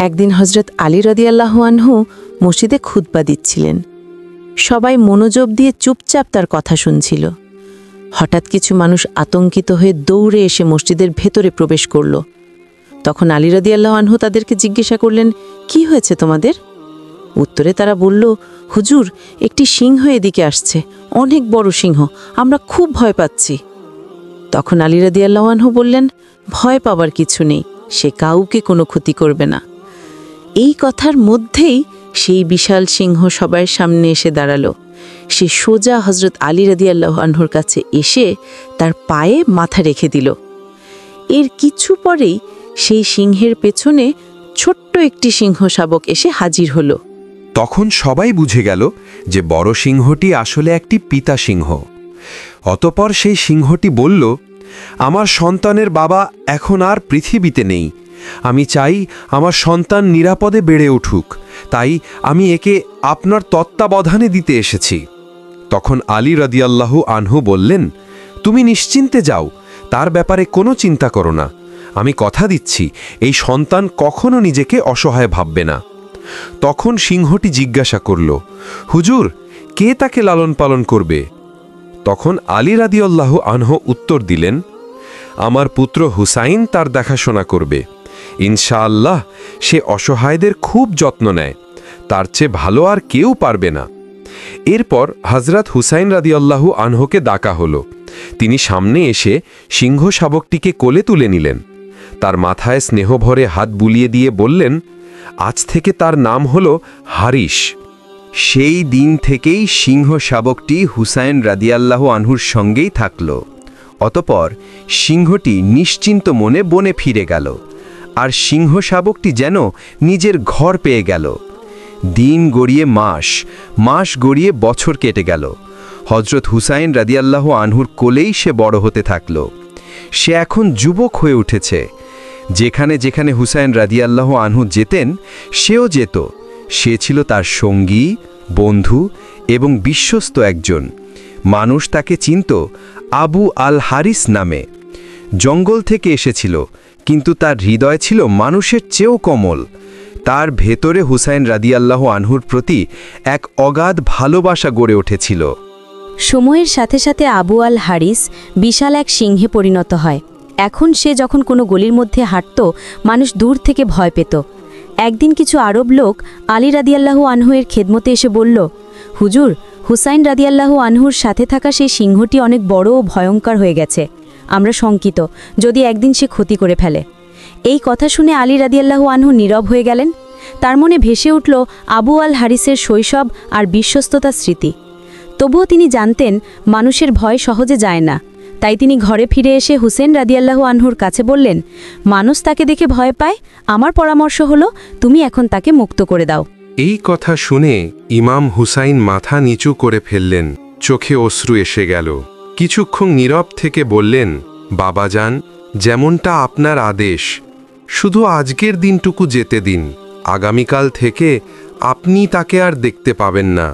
একদিন হজরত আলী রাদিয়াল্লাহু আনহু মসজিদে খুতবা দিচ্ছিলেন। সবাই মনোযোগ দিয়ে চুপচাপ তার কথা শুনছিল। হঠাৎ কিছু মানুষ আতঙ্কিত হয়ে দৌড়ে এসে মসজিদের ভেতরে প্রবেশ করল। তখন আলী রাদিয়াল্লাহু আনহু তাদেরকে জিজ্ঞাসা করলেন, কি হয়েছে তোমাদের? উত্তরে তারা বলল, হুজুর, একটি সিংহ এদিকে আসছে, অনেক বড় সিংহ, আমরা খুব ভয় পাচ্ছি। তখন আলী রাদিয়াল্লাহু আনহু বললেন, ভয় পাবার কিছু নেই, সে কাউকে কোনো ক্ষতি করবে না। এই কথার মধ্যেই সেই বিশাল সিংহ সবার সামনে এসে দাঁড়ালো। সে সোজা হজরত আলী রাদিয়াল্লাহু আনহুর কাছে এসে তার পায়ে মাথা রেখে দিল। এর কিছু পরেই সেই সিংহের পেছনে ছোট্ট একটি সিংহ শাবক এসে হাজির হলো। তখন সবাই বুঝে গেল যে বড় সিংহটি আসলে একটি পিতা সিংহ। অতঃপর সেই সিংহটি বলল, আমার সন্তানের বাবা এখন আর পৃথিবীতে নেই। আমি চাই আমার সন্তান নিরাপদে বেড়ে উঠুক, তাই আমি একে আপনার তত্ত্বাবধানে দিতে এসেছি। তখন আলী রাদিয়াল্লাহু আনহু বললেন, তুমি নিশ্চিন্তে যাও, তার ব্যাপারে কোনো চিন্তা করো না। আমি কথা দিচ্ছি, এই সন্তান কখনো নিজেকে অসহায় ভাববে না। তখন সিংহটি জিজ্ঞাসা করল, হুজুর, কে তাকে লালন পালন করবে? তখন আলী রাদিয়াল্লাহু আনহু উত্তর দিলেন, আমার পুত্র হুসাইন তার দেখাশোনা করবে। ইনশাআল্লাহ সে অসহায়দের খুব যত্ন নেয়, তার চেয়ে ভালো আর কেউ পারবে না। এরপর হযরত হুসাইন রাদিয়াল্লাহু আনহুকে ডাকা হলো। তিনি সামনে এসে সিংহ শাবকটিকে কোলে তুলে নিলেন। তার মাথায় স্নেহভরে হাত বুলিয়ে দিয়ে বললেন, আজ থেকে তার নাম হলো হারিস। সেই দিন থেকেই সিংহ শাবকটি হুসাইন রাদিয়াল্লাহু আনহুর সঙ্গেই থাকল। অতঃপর সিংহটি নিশ্চিন্ত মনে বনে ফিরে গেল, আর সিংহ শাবকটি যেন নিজের ঘর পেয়ে গেল। দিন গড়িয়ে মাস, মাস গড়িয়ে বছর কেটে গেল। হযরত হুসাইন রাদিয়াল্লাহু আনহুর কোলেই সে বড় হতে থাকল। সে এখন যুবক হয়ে উঠেছে। যেখানে যেখানে হুসাইন রাদিয়াল্লাহু আনহু যেতেন, সেও যেত। সে ছিল তার সঙ্গী, বন্ধু এবং বিশ্বস্ত একজন। মানুষ তাকে চিনত আবু আল হারিস নামে। জঙ্গল থেকে এসেছিল, কিন্তু তার হৃদয় ছিল মানুষের চেয়েও কোমল। তার ভেতরে হুসাইন রাদিয়াল্লাহু আনহুর প্রতি এক অগাধ ভালোবাসা গড়ে উঠেছিল। সময়ের সাথে সাথে আবু আল হারিস বিশাল এক সিংহে পরিণত হয়। এখন সে যখন কোনো গলির মধ্যে হাঁটত, মানুষ দূর থেকে ভয় পেত। একদিন কিছু আরব লোক আলী রাদিয়াল্লাহু আনহুয়ের খেদমতে এসে বলল, হুজুর, হুসাইন রাদিয়াল্লাহু আনহুর সাথে থাকা সেই সিংহটি অনেক বড় ও ভয়ঙ্কর হয়ে গেছে। আমরা শঙ্কিত, যদি একদিন সে ক্ষতি করে ফেলে। এই কথা শুনে আলী রাদিয়াল্লাহু আনহু নীরব হয়ে গেলেন। তার মনে ভেসে উঠল আবু আল হারিসের শৈশব আর বিশ্বস্ততার স্মৃতি। তবুও তিনি জানতেন মানুষের ভয় সহজে যায় না। তাই তিনি ঘরে ফিরে এসে হুসেন রাদিয়াল্লাহু আনহুর কাছে বললেন, মানুষ তাকে দেখে ভয় পায়, আমার পরামর্শ হলো তুমি এখন তাকে মুক্ত করে দাও। এই কথা শুনে ইমাম হুসাইন মাথা নিচু করে ফেললেন, চোখে অশ্রু এসে গেল। কিছুক্ষণ নীরব থেকে বললেন, বাবাজান, যেমনটা আপনার আদেশ, শুধু আজকের দিনটুকু যেতে দিন। আগামীকাল থেকে আপনি তাকে আর দেখতে পাবেন না।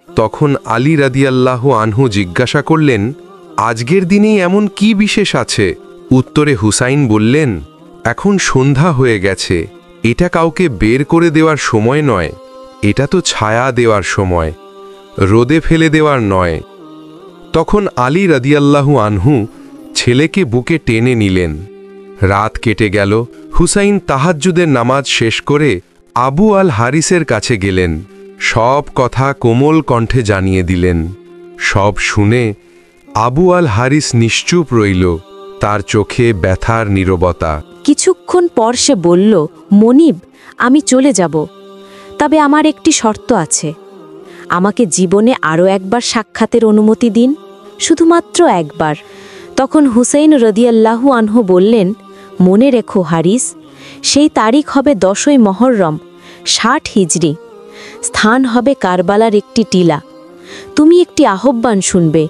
তখন আলী রাদিয়াল্লাহু আনহু জিজ্ঞাসা করলেন, আজকের দিনেই এমন কি বিশেষ আছে? উত্তরে হুসাইন বললেন, এখন সন্ধ্যা হয়ে গেছে, এটা কাউকে বের করে দেওয়ার সময় নয়, এটা তো ছায়া দেওয়ার সময়, রোদে ফেলে দেওয়ার নয়। তখন আলী রাদিয়াল্লাহু আনহু ছেলেকে বুকে টেনে নিলেন। রাত কেটে গেল। হুসাইন তাহাজ্জুদের নামাজ শেষ করে আবু আল হারিসের কাছে গেলেন। সব কথা কোমল কণ্ঠে জানিয়ে দিলেন। সব শুনে আবু আল হারিস নিশ্চুপ রইল, তার চোখে ব্যথার নীরবতা। কিছুক্ষণ পর সে বলল, মনিব, আমি চলে যাব, তবে আমার একটি শর্ত আছে। আমাকে জীবনে আরও একবার সাক্ষাতের অনুমতি দিন, শুধুমাত্র একবার। তখন হুসাইন রাদিয়াল্লাহু আনহু বললেন, মনে রেখো হারিস, সেই তারিখ হবে 10ই মহররম 60 হিজরি। স্থান হবে কারবালার একটি টিলা। তুমি একটি আহ্বান শুনবে,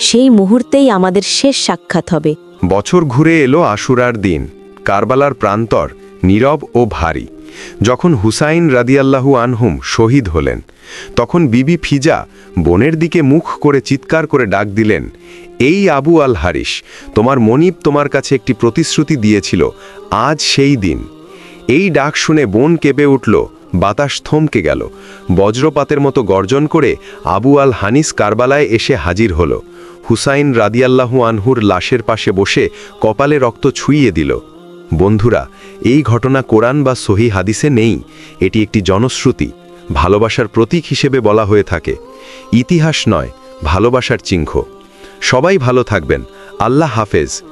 সেই মুহূর্তেই আমাদের শেষ সাক্ষাৎ হবে। বছর ঘুরে এলো আশুরার দিন। কারবালার প্রান্তর নীরব ও ভারী। যখন হুসাইন রাদিয়াল্লাহু আনহুম শহীদ হলেন, তখন বিবি ফিজা বোনের দিকে মুখ করে চিৎকার করে ডাক দিলেন, এই আবু আল হারিস, তোমার মনিব তোমার কাছে একটি প্রতিশ্রুতি দিয়েছিল, আজ সেই দিন। এই ডাক শুনে বন কেঁপে উঠল, বাতাস থমকে গেল। বজ্রপাতের মতো গর্জন করে আবু আল হানিস কারবালায় এসে হাজির হল। হুসাইন রাদিয়াল্লাহু আনহুর লাশের পাশে বসে কপালে রক্ত ছুঁইয়ে দিল। বন্ধুরা, এই ঘটনা কোরআন বা সহি হাদিসে নেই, এটি একটি জনশ্রুতি, ভালোবাসার প্রতীক হিসেবে বলা হয়ে থাকে। ইতিহাস নয়, ভালোবাসার চিহ্ন। সবাই ভালো থাকবেন। আল্লাহ হাফেজ।